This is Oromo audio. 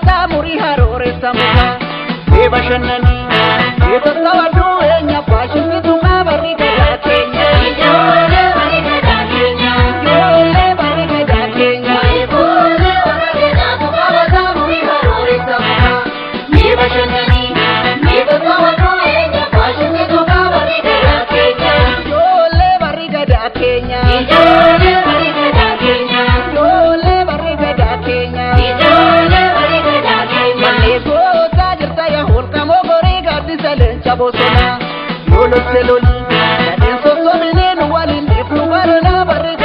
Kabata muri harore samuka Eba shanani Eba tawadu enya Pashin vituma barika da Kenya Ijole barika da Kenya Ijole barika da Kenya Ijole barika da Kabata muri harore samuka Eba shanani Eba tawadu enya Pashin vituma barika da Kenya Ijole barika da Kenya Ijole barika da Kenya Ijole barika da Kenya Bosona, Yolo Seloli, and so many no one in the Barana Barriga.